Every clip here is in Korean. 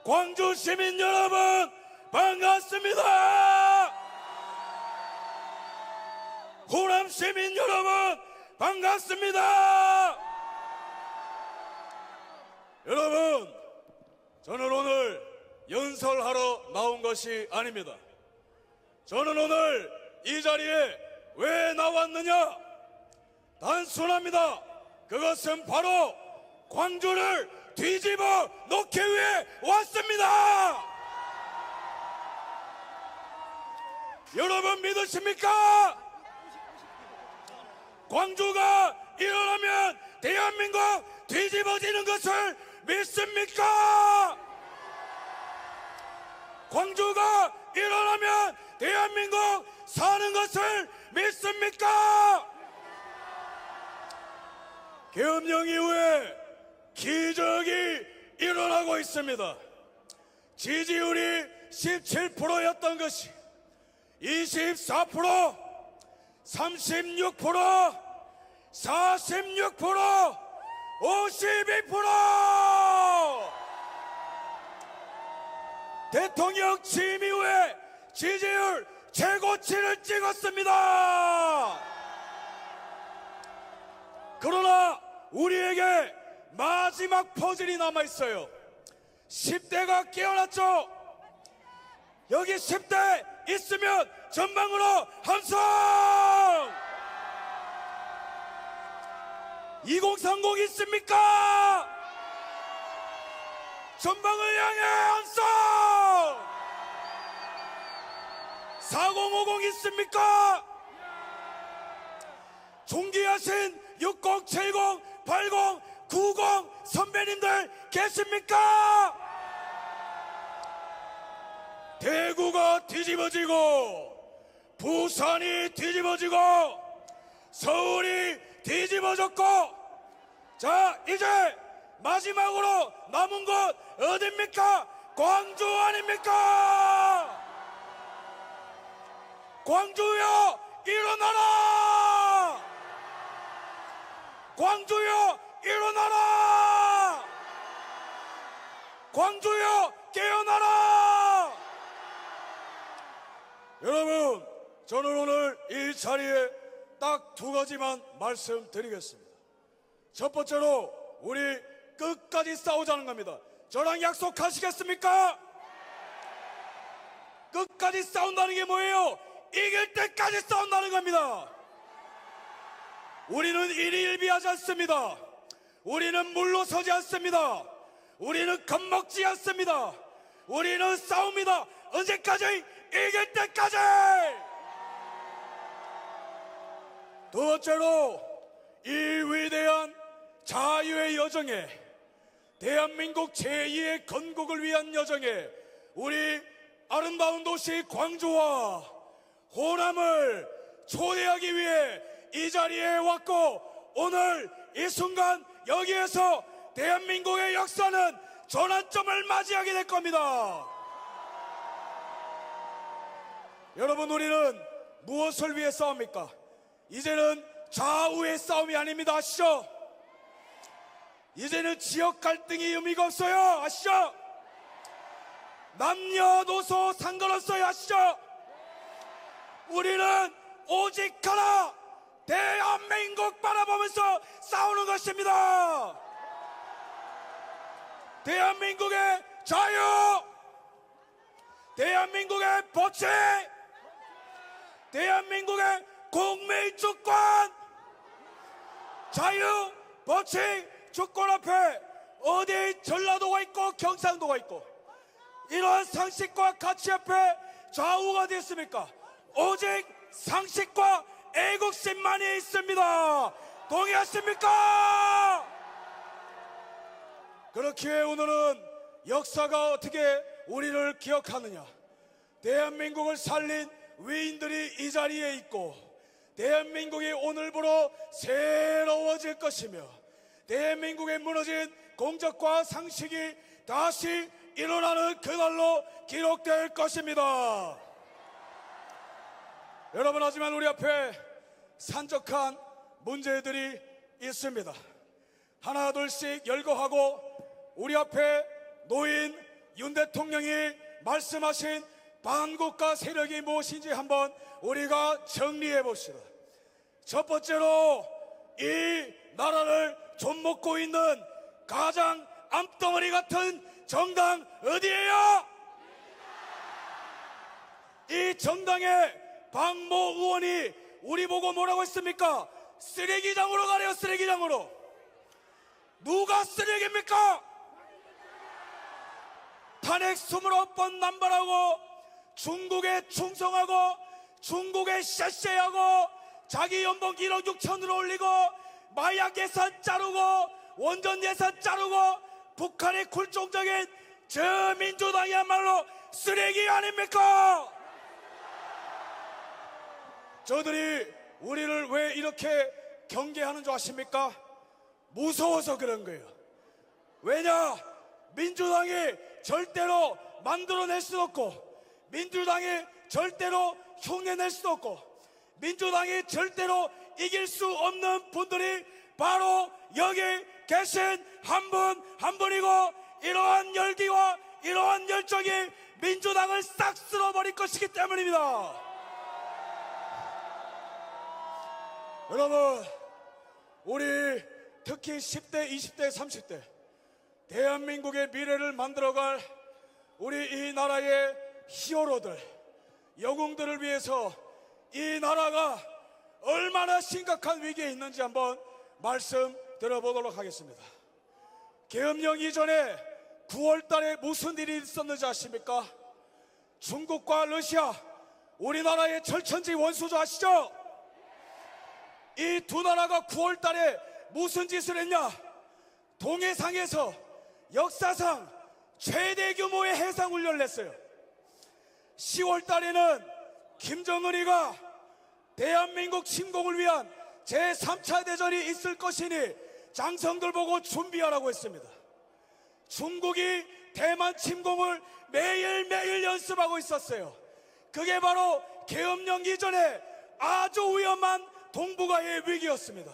광주 시민 여러분 반갑습니다. 호남 시민 여러분 반갑습니다. 여러분, 저는 오늘 연설하러 나온 것이 아닙니다. 저는 오늘 이 자리에 왜 나왔느냐? 단순합니다. 그것은 바로 광주를 뒤집어 놓기 위해 왔습니다. 여러분 믿으십니까? 광주가 일어나면 대한민국 뒤집어지는 것을 믿습니까? 광주가 일어나면 대한민국 사는 것을 믿습니까? 계엄령 이후에 기적이 일어나고 있습니다. 지지율이 17%였던 것이 24%, 36%, 46%, 52%! 대통령 취임 이후에 지지율 최고치를 찍었습니다. 그러나 우리에게 마지막 퍼즐이 남아있어요. 10대가 깨어났죠. 여기 10대 있으면 전방으로 함성! 2030 있습니까? 전방을 향해 함성! 4050 있습니까? 존귀하신 60, 70, 80, 90 선배님들 계십니까? 대구가 뒤집어지고 부산이 뒤집어지고 서울이 뒤집어졌고, 자 이제 마지막으로 남은 곳 어딥니까? 광주 아닙니까? 광주여 일어나라! 광주여 일어나라! 광주여 깨어나라! 여러분, 저는 오늘 이 자리에 딱 두 가지만 말씀드리겠습니다. 첫 번째로 우리 끝까지 싸우자는 겁니다. 저랑 약속하시겠습니까? 끝까지 싸운다는 게 뭐예요? 이길 때까지 싸운다는 겁니다. 우리는 일희일비하지 않습니다. 우리는 물러서지 않습니다. 우리는 겁먹지 않습니다. 우리는 싸웁니다. 언제까지? 이길 때까지! 두 번째로 이 위대한 자유의 여정에, 대한민국 제2의 건국을 위한 여정에 우리 아름다운 도시 광주와 호남을 초대하기 위해 이 자리에 왔고, 오늘 이 순간 여기에서 대한민국의 역사는 전환점을 맞이하게 될 겁니다. 여러분, 우리는 무엇을 위해 싸웁니까? 이제는 좌우의 싸움이 아닙니다. 아시죠? 이제는 지역 갈등이 의미가 없어요. 아시죠? 남녀노소 상관없어요. 아시죠? 우리는 오직 하나, 대한민국 바라보면서 싸우는 것입니다. 대한민국의 자유, 대한민국의 법치, 대한민국의 국민주권, 자유, 법치, 주권 앞에 어디 전라도가 있고 경상도가 있고 이러한 상식과 가치 앞에 좌우가 됐습니까? 오직 상식과 애국심만이 있습니다. 동의하십니까? 그렇기에 오늘은 역사가 어떻게 우리를 기억하느냐, 대한민국을 살린 위인들이 이 자리에 있고, 대한민국이 오늘부로 새로워질 것이며, 대한민국에 무너진 공적과 상식이 다시 일어나는 그날로 기록될 것입니다. 여러분, 하지만 우리 앞에 산적한 문제들이 있습니다. 하나 둘씩 열거하고 우리 앞에 놓인 윤 대통령이 말씀하신 반국가 세력이 무엇인지 한번 우리가 정리해 봅시다. 첫 번째로 이 나라를 좀먹고 있는 가장 암덩어리 같은 정당 어디예요? 이 정당의 박모 의원이 우리 보고 뭐라고 했습니까? 쓰레기장으로 가래요. 쓰레기장으로. 누가 쓰레기입니까? 탄핵 29번 남발하고 중국에 충성하고 중국에 쎄쎄하고 자기 연봉 1억 6천으로 올리고 마약 예산 자르고 원전 예산 자르고 북한의 굴종적인 저 민주당이야말로 쓰레기 아닙니까? 저들이 우리를 왜 이렇게 경계하는 줄 아십니까? 무서워서 그런 거예요. 왜냐? 민주당이 절대로 만들어낼 수 없고 민주당이 절대로 흉내낼 수 없고 민주당이 절대로 이길 수 없는 분들이 바로 여기 계신 한 분 한 분이고 이러한 열기와 이러한 열정이 민주당을 싹 쓸어버릴 것이기 때문입니다. 여러분, 우리 특히 10대, 20대, 30대 대한민국의 미래를 만들어갈 우리 이 나라의 히어로들, 영웅들을 위해서 이 나라가 얼마나 심각한 위기에 있는지 한번 말씀 드려보도록 하겠습니다. 계엄령 이전에 9월 달에 무슨 일이 있었는지 아십니까? 중국과 러시아, 우리나라의 절천지 원수죠. 아시죠? 이 두 나라가 9월 달에 무슨 짓을 했냐? 동해상에서 역사상 최대 규모의 해상훈련을 했어요. 10월 달에는 김정은이가 대한민국 침공을 위한 제3차 대전이 있을 것이니 장성들 보고 준비하라고 했습니다. 중국이 대만 침공을 매일매일 연습하고 있었어요. 그게 바로 계엄령 이전에 아주 위험한 동북아의 위기였습니다.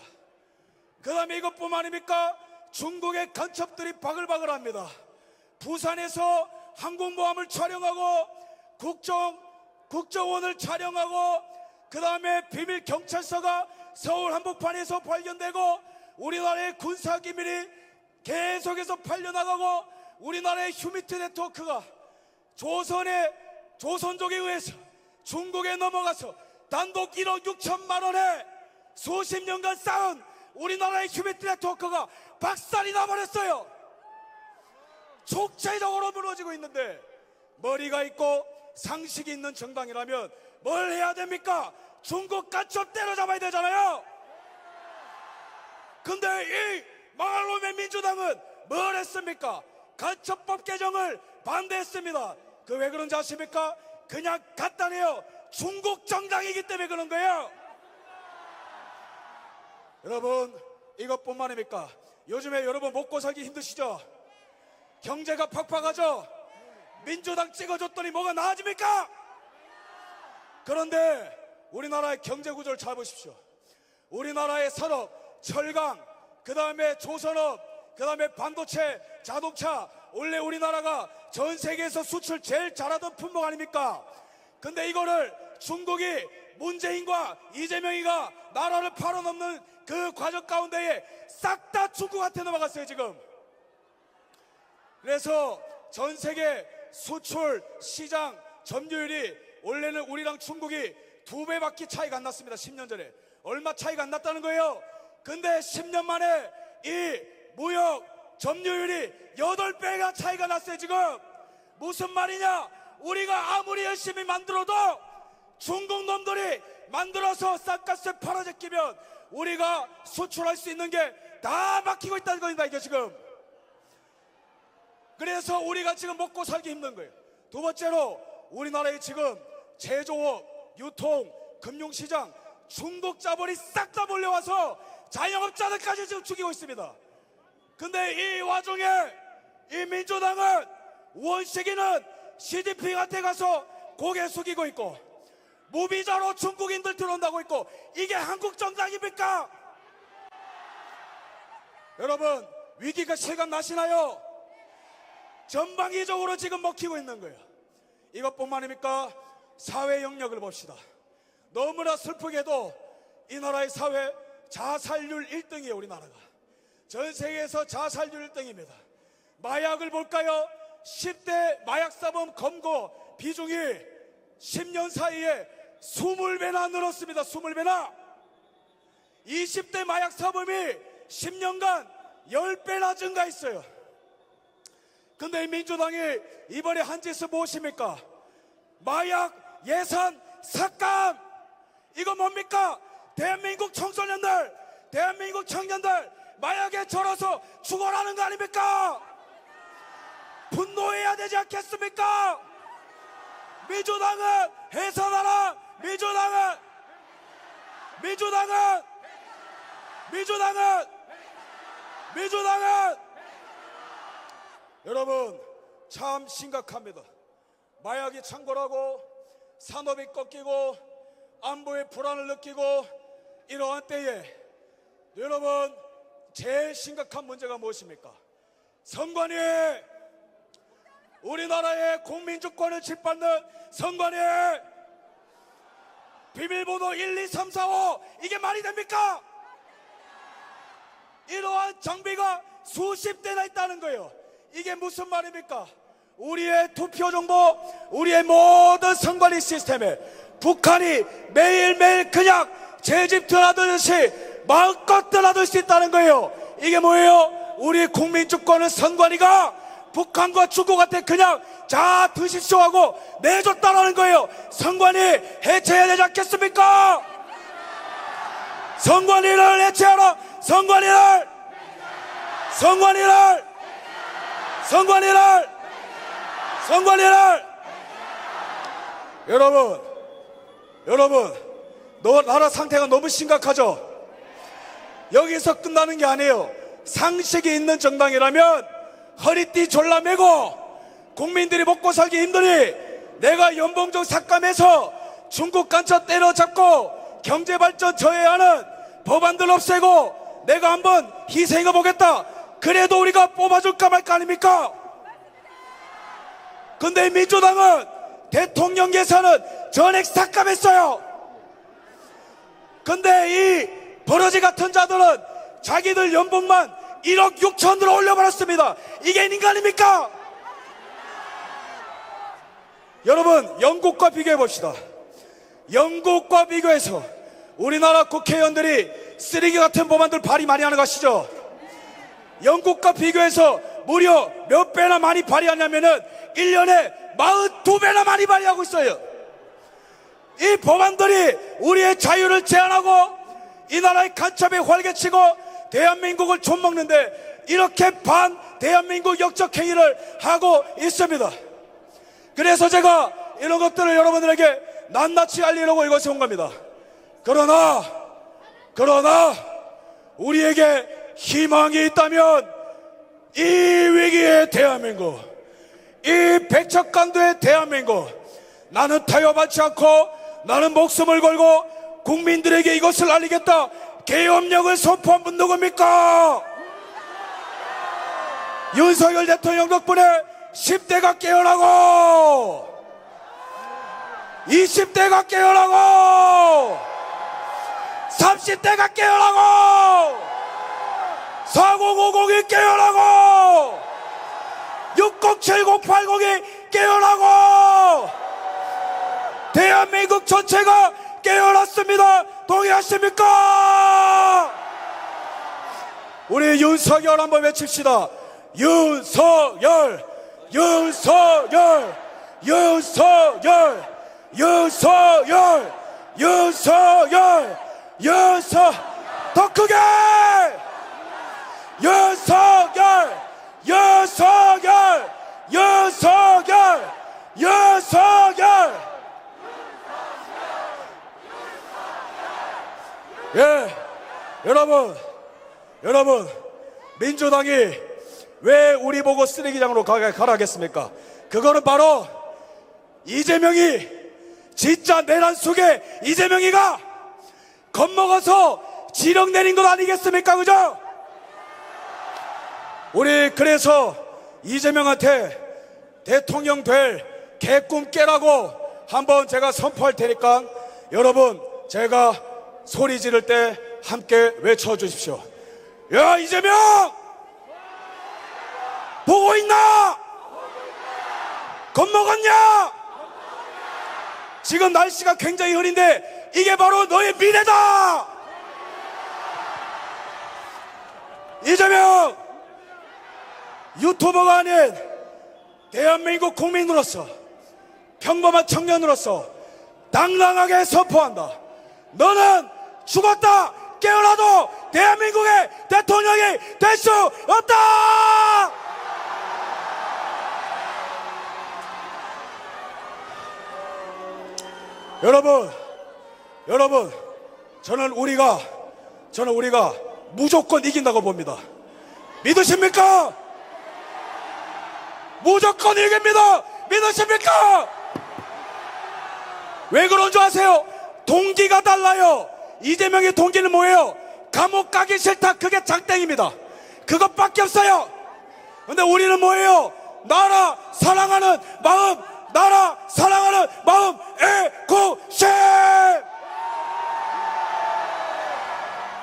그 다음에 이것뿐만 아닙니까? 중국의 간첩들이 바글바글합니다. 부산에서 항공모함을 촬영하고 국정원을 촬영하고 그 다음에 비밀 경찰서가 서울 한복판에서 발견되고 우리나라의 군사기밀이 계속해서 팔려나가고 우리나라의 휴미트 네트워크가 조선족에 의해서 중국에 넘어가서 단독 1억 6천만 원에 수십 년간 쌓은 우리나라의 휴미트 네트워크가 박살이 나버렸어요. 총체적으로 무너지고 있는데 머리가 있고 상식이 있는 정당이라면 뭘 해야 됩니까? 중국 간첩 때려잡아야 되잖아요. 근데 이 망할 놈의 민주당은 뭘 했습니까? 간첩법 개정을 반대했습니다. 그 왜 그런지 아십니까? 그냥 간단해요. 중국 정당이기 때문에 그런 거예요. 여러분, 이것뿐만 아닙니까? 요즘에 여러분 먹고 살기 힘드시죠? 경제가 팍팍하죠? 민주당 찍어줬더니 뭐가 나아집니까? 그런데 우리나라의 경제 구조를 잘 보십시오. 우리나라의 산업, 철강, 그 다음에 조선업, 그 다음에 반도체, 자동차, 원래 우리나라가 전 세계에서 수출 제일 잘하던 품목 아닙니까? 근데 이거를 중국이 문재인과 이재명이가 나라를 팔아넘는 그 과정 가운데에 싹 다 중국한테 넘어갔어요 지금. 그래서 전 세계 수출 시장 점유율이 원래는 우리랑 중국이 2배밖에 차이가 안 났습니다. 10년 전에. 얼마 차이가 안 났다는 거예요. 근데 10년 만에 이 무역 점유율이 8배가 차이가 났어요 지금. 무슨 말이냐? 우리가 아무리 열심히 만들어도 중국 놈들이 만들어서 싼값에 팔아제끼면 우리가 수출할 수 있는 게 다 막히고 있다는 겁니다 이게 지금. 그래서 우리가 지금 먹고 살기 힘든 거예요. 두 번째로 우리나라에 지금 제조업, 유통, 금융시장 중국 자본이 싹 다 몰려와서 자영업자들까지 지금 죽이고 있습니다. 근데 이 와중에 이 민주당은 원식이는 시진핑한테 가서 고개 숙이고 있고 무비자로 중국인들 들어온다고 있고 이게 한국 정당입니까? 여러분, 위기가 실감 나시나요? 전방위적으로 지금 먹히고 있는 거예요. 이것뿐만 아닙니까? 사회 영역을 봅시다. 너무나 슬프게도 이 나라의 사회 자살률 1등이에요. 우리나라가 전 세계에서 자살률 1등입니다. 마약을 볼까요? 10대 마약사범 검거 비중이 10년 사이에 20배나 늘었습니다. 20배나. 20대 마약사범이 10년간 10배나 증가했어요. 근데 이 민주당이 이번에 한 짓은 무엇입니까? 마약 예산 삭감. 이거 뭡니까? 대한민국 청소년들, 대한민국 청년들 마약에 절어서 죽어라는 거 아닙니까? 분노해야 되지 않겠습니까? 민주당은 해산하라. 민주당은 여러분 참 심각합니다. 마약이 창궐하고 산업이 꺾이고 안보의 불안을 느끼고 이러한 때에 여러분 제일 심각한 문제가 무엇입니까? 선관위, 우리나라의 국민주권을 짓밟는 선관위, 비밀번호 1, 2, 3, 4, 5 이게 말이 됩니까? 이러한 장비가 수십 대나 있다는 거예요. 이게 무슨 말입니까? 우리의 투표 정보, 우리의 모든 선관위 시스템에 북한이 매일매일 그냥 제집 드나들듯이 마음껏 드나들 수 있다는 거예요. 이게 뭐예요? 우리 국민주권을 선관위가 북한과 중국한테 그냥 자 드십시오 하고 내줬다라는 거예요. 선관위 해체해야 되지 않겠습니까? 선관위를 해체하라. 선관위를 여러분 나라 상태가 너무 심각하죠? 여기서 끝나는 게 아니에요. 상식이 있는 정당이라면 허리띠 졸라매고 국민들이 먹고 살기 힘드니 내가 연봉정 삭감해서 중국 간첩 때려잡고 경제발전 저해하는 법안들 없애고 내가 한번 희생해 보겠다. 그래도 우리가 뽑아줄까 말까 아닙니까? 근데 민주당은 대통령 예산은 전액 삭감했어요. 근데 이 버러지 같은 자들은 자기들 연봉만 1억 6천으로 올려버렸습니다. 이게 인간입니까? 여러분 영국과 비교해 봅시다. 영국과 비교해서 우리나라 국회의원들이 쓰레기 같은 법안들 발의 많이 하는 거 아시죠? 영국과 비교해서 무려 몇 배나 많이 발의하냐면은 1년에 42배나 많이 발의하고 있어요. 이 법안들이 우리의 자유를 제한하고 이 나라의 간첩에 활개치고 대한민국을 좀먹는데 이렇게 반 대한민국 역적 행위를 하고 있습니다. 그래서 제가 이런 것들을 여러분들에게 낱낱이 알리려고 이곳에 온 겁니다. 그러나 우리에게 희망이 있다면 이 위기의 대한민국, 이 백척간도의 대한민국, 나는 타협하지 않고 나는 목숨을 걸고 국민들에게 이것을 알리겠다. 계엄령을 선포한 분 누굽니까? 윤석열 대통령 덕분에 10대가 깨어나고 20대가 깨어나고 30대가 깨어나고 4050이 깨어나고 607080이 깨어나고 대한민국 전체가 깨어났습니다. 동의하십니까? 우리 윤석열 한번 외칩시다. 윤석열. 더 크게 윤석열. 예, 여러분 민주당이 왜 우리 보고 쓰레기장으로 가라겠습니까? 그거는 바로 이재명이 진짜 내란 속에 이재명이가 겁먹어서 지령 내린 것 아니겠습니까? 그죠? 우리 그래서 이재명한테 대통령 될 개꿈 깨라고 한번 제가 선포할 테니까 여러분 제가 소리 지를 때 함께 외쳐주십시오. 야, 이재명! 보고 있나? 겁먹었냐? 지금 날씨가 굉장히 흐린데 이게 바로 너의 미래다! 이재명! 유튜버가 아닌 대한민국 국민으로서 평범한 청년으로서 당당하게 선포한다. 너는 죽었다 깨어나도 대한민국의 대통령이 될 수 없다! 여러분, 저는 우리가 무조건 이긴다고 봅니다. 믿으십니까? 무조건 이깁니다. 믿으십니까? 왜 그런 줄 아세요? 동기가 달라요. 이재명의 동기는 뭐예요? 감옥 가기 싫다. 그게 장땡입니다. 그것밖에 없어요. 근데 우리는 뭐예요? 나라 사랑하는 마음, 애국심!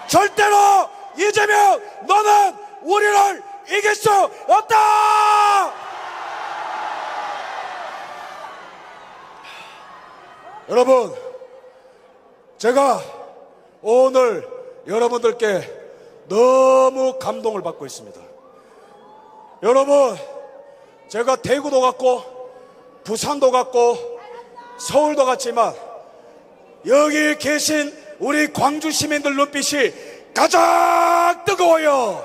절대로 이재명 너는 우리를 이길 수 없다! 여러분, 제가 오늘 여러분들께 너무 감동을 받고 있습니다. 여러분, 제가 대구도 갔고 부산도 갔고 서울도 갔지만 여기 계신 우리 광주 시민들 눈빛이 가장 뜨거워요.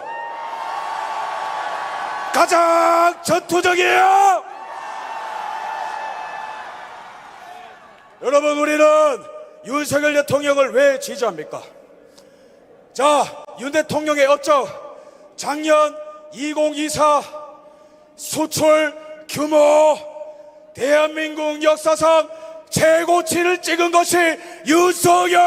가장 전투적이에요. 여러분, 우리는 윤석열 대통령을 왜 지지합니까? 자, 윤 대통령의 업적, 작년 2024 수출 규모 대한민국 역사상 최고치를 찍은 것이 윤석열!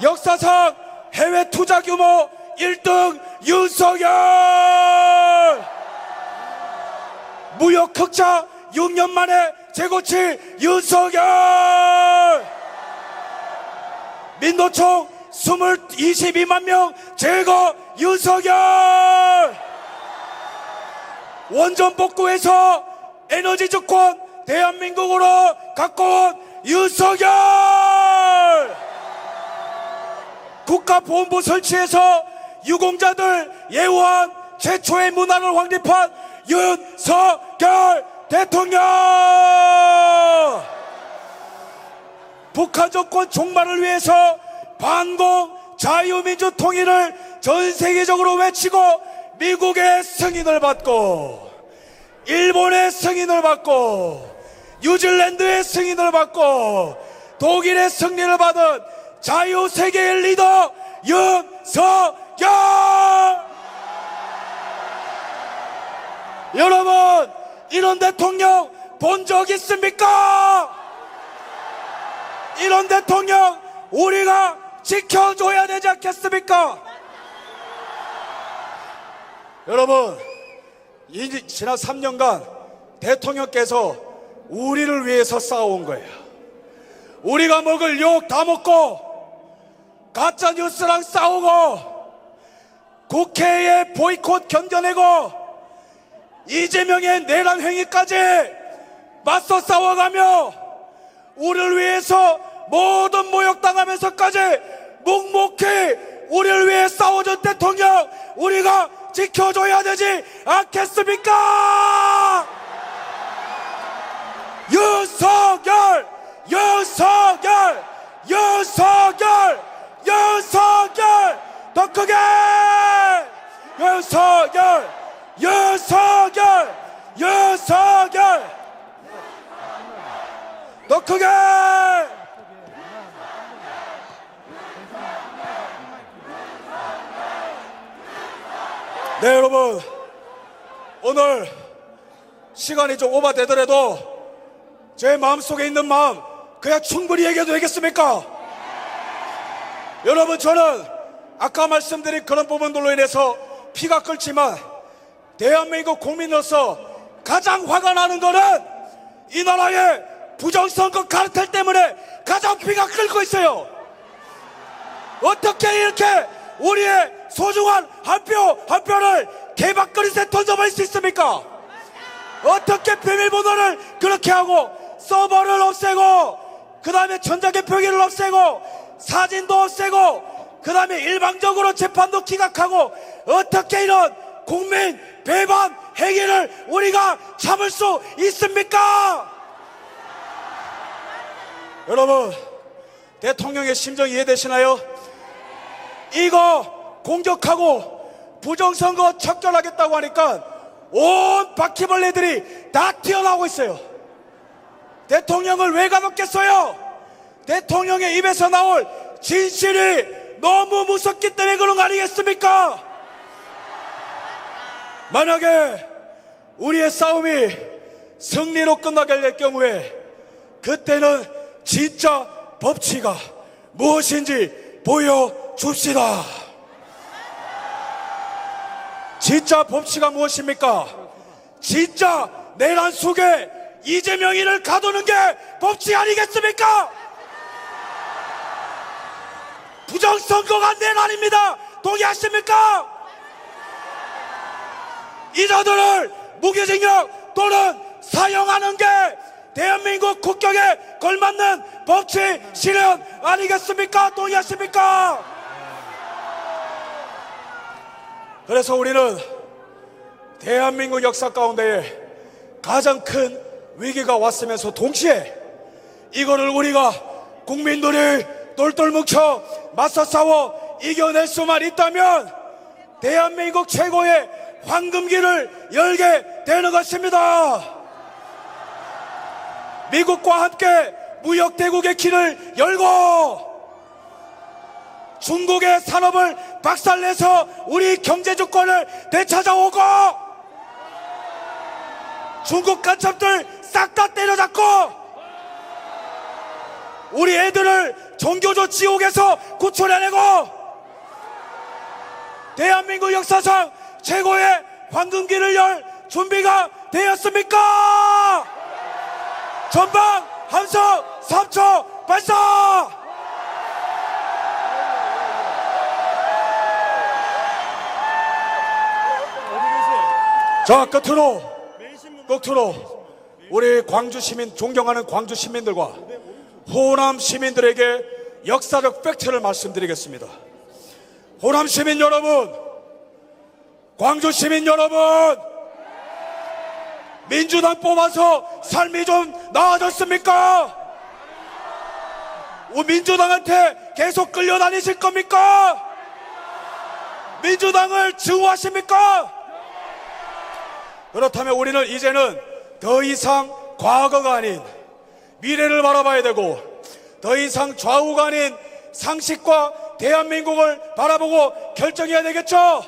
역사상 해외 투자 규모 1등 윤석열! 무역 흑자 6년 만에 최고치 윤석열! 민노총 22만 명 제거 윤석열! 원전 복구해서 에너지 주권 대한민국으로 갖고 온 윤석열! 국가보훈부 설치해서 유공자들 예우한 최초의 문화를 확립한 윤석열 대통령! 북한 정권 종말을 위해서 반공 자유민주 통일을 전 세계적으로 외치고 미국의 승인을 받고 일본의 승인을 받고 뉴질랜드의 승인을 받고 독일의 승리를 받은 자유세계의 리더 윤석열! 여러분, 이런 대통령 본 적 있습니까? 이런 대통령 우리가 지켜줘야 되지 않겠습니까? 여러분, 지난 3년간 대통령께서 우리를 위해서 싸워온 거예요. 우리가 먹을 욕 다 먹고 가짜 뉴스랑 싸우고 국회의 보이콧 견뎌내고 이재명의 내란 행위까지 맞서 싸워가며 우리를 위해서 모든 모욕당하면서까지 묵묵히 우리를 위해 싸워준 대통령 우리가 지켜줘야 되지 않겠습니까? 윤석열! 윤석열! 윤석열! 윤석열! 더 크게! 윤석열! 윤석열! 윤석열! 더 크게! 네, 여러분, 오늘 시간이 좀 오버되더라도 제 마음속에 있는 마음 그냥 충분히 얘기해도 되겠습니까? 여러분, 저는 아까 말씀드린 그런 부분들로 인해서 피가 끓지만 대한민국 국민으로서 가장 화가 나는 거는 이 나라의 부정선거 카르텔 때문에 가장 피가 끓고 있어요. 어떻게 이렇게 우리의 소중한 한 표 한 표를 개밥그릇에 던져버릴 수 있습니까? 어떻게 비밀번호를 그렇게 하고 서버를 없애고 그 다음에 전자개표기를 없애고 사진도 없애고 그 다음에 일방적으로 재판도 기각하고 어떻게 이런 국민 배반 행위를 우리가 참을 수 있습니까? 여러분, 대통령의 심정 이해되시나요? 이거 공격하고 부정선거 척결하겠다고 하니까 온 바퀴벌레들이 다 튀어나오고 있어요. 대통령을 왜 가뒀겠어요? 대통령의 입에서 나올 진실이 너무 무섭기 때문에 그런 거 아니겠습니까? 만약에 우리의 싸움이 승리로 끝나게 될 경우에 그때는 진짜 법치가 무엇인지 보여줍시다. 진짜 법치가 무엇입니까? 진짜 내란 속에 이재명이를 가두는 게 법치 아니겠습니까? 부정선거가 내란입니다. 동의하십니까? 이자들을 무기징역 또는 사형하는 게 대한민국 국격에 걸맞는 법치 실현 아니겠습니까? 동의하십니까? 그래서 우리는 대한민국 역사 가운데에 가장 큰 위기가 왔으면서 동시에 이거를 우리가 국민들이 똘똘 뭉쳐 맞서 싸워 이겨낼 수만 있다면 대한민국 최고의 황금기를 열게 되는 것입니다. 미국과 함께 무역대국의 길을 열고 중국의 산업을 박살내서 우리 경제주권을 되찾아오고 중국 간첩들 싹 다 때려잡고 우리 애들을 종교적 지옥에서 구출해내고 대한민국 역사상 최고의 황금기를 열 준비가 되었습니까? 전방 함성 3초 발사! 자, 끝으로 우리 광주 시민, 존경하는 광주 시민들과 호남 시민들에게 역사적 팩트를 말씀드리겠습니다. 호남 시민 여러분, 광주 시민 여러분, 민주당 뽑아서 삶이 좀 나아졌습니까? 민주당한테 계속 끌려다니실 겁니까? 민주당을 증오하십니까? 그렇다면 우리는 이제는 더 이상 과거가 아닌 미래를 바라봐야 되고 더 이상 좌우가 아닌 상식과 대한민국을 바라보고 결정해야 되겠죠?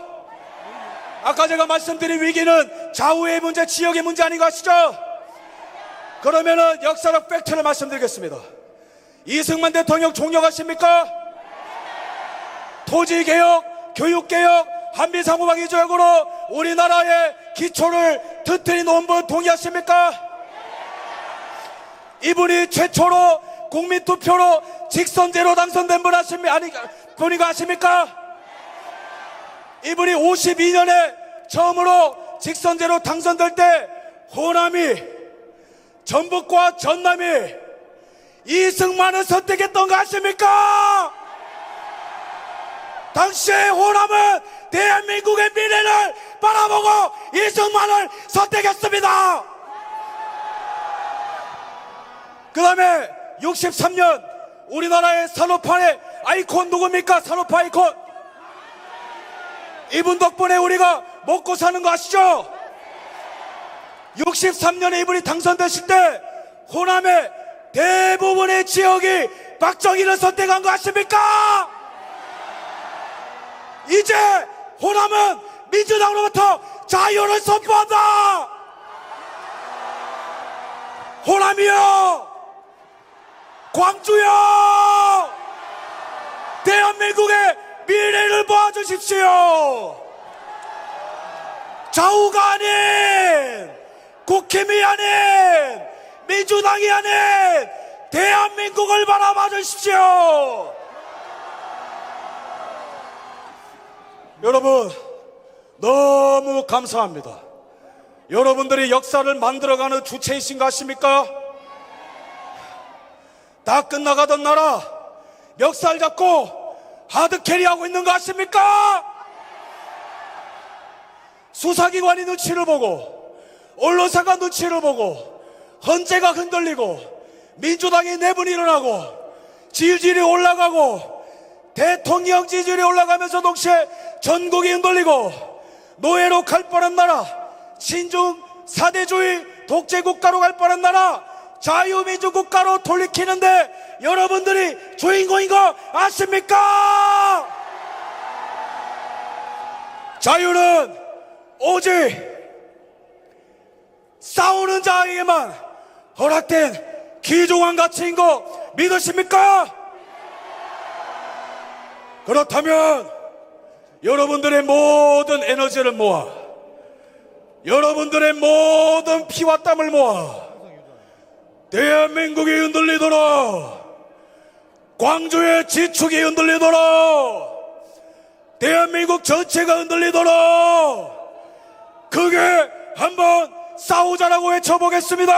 아까 제가 말씀드린 위기는 좌우의 문제, 지역의 문제 아닌 거 아시죠? 그러면은 역사적 팩트를 말씀드리겠습니다. 이승만 대통령 존경하십니까? 토지개혁, 교육개혁, 한미상호방위 조약으로 우리나라의 기초를 튼튼히 놓은 분 동의하십니까? 이분이 최초로 국민투표로 직선제로 당선된 분 본인가 아십니까? 이분이 52년에 처음으로 직선제로 당선될 때 호남이 전북과 전남이 이승만을 선택했던 거 아십니까? 당시의 호남은 대한민국의 미래를 바라보고 이승만을 선택했습니다. 그 다음에 63년 우리나라의 산업화의 아이콘 누굽니까? 산업화 아이콘. 이분 덕분에 우리가 먹고 사는 거 아시죠? 63년에 이분이 당선되실 때 호남의 대부분의 지역이 박정희를 선택한 거 아십니까? 이제 호남은 민주당으로부터 자유를 선포한다. 호남이요, 광주요, 대한민국의 미래를 보아주십시오. 좌우가 아닌, 국힘이 아닌, 민주당이 아닌 대한민국을 바라봐 주십시오. 여러분, 너무 감사합니다. 여러분들이 역사를 만들어가는 주체이신 것 같습니까? 다 끝나가던 나라 멱살 잡고 하드캐리하고 있는 것 같습니까? 수사기관이 눈치를 보고 언론사가 눈치를 보고 헌재가 흔들리고 민주당의 내분이 일어나고 지지율이 올라가고 대통령 지지율이 올라가면서 동시에 전국이 흔들리고 노예로 갈 뻔한 나라, 신중 사대주의 독재국가로 갈 뻔한 나라, 자유민주국가로 돌이키는데 여러분들이 주인공인 거 아십니까? 자유는 오직 싸우는 자에게만 허락된 귀중한 가치인 거 믿으십니까? 그렇다면 여러분들의 모든 에너지를 모아, 여러분들의 모든 피와 땀을 모아 대한민국이 흔들리도록, 광주의 지축이 흔들리도록, 대한민국 전체가 흔들리도록 크게 한번 싸우자라고 외쳐보겠습니다.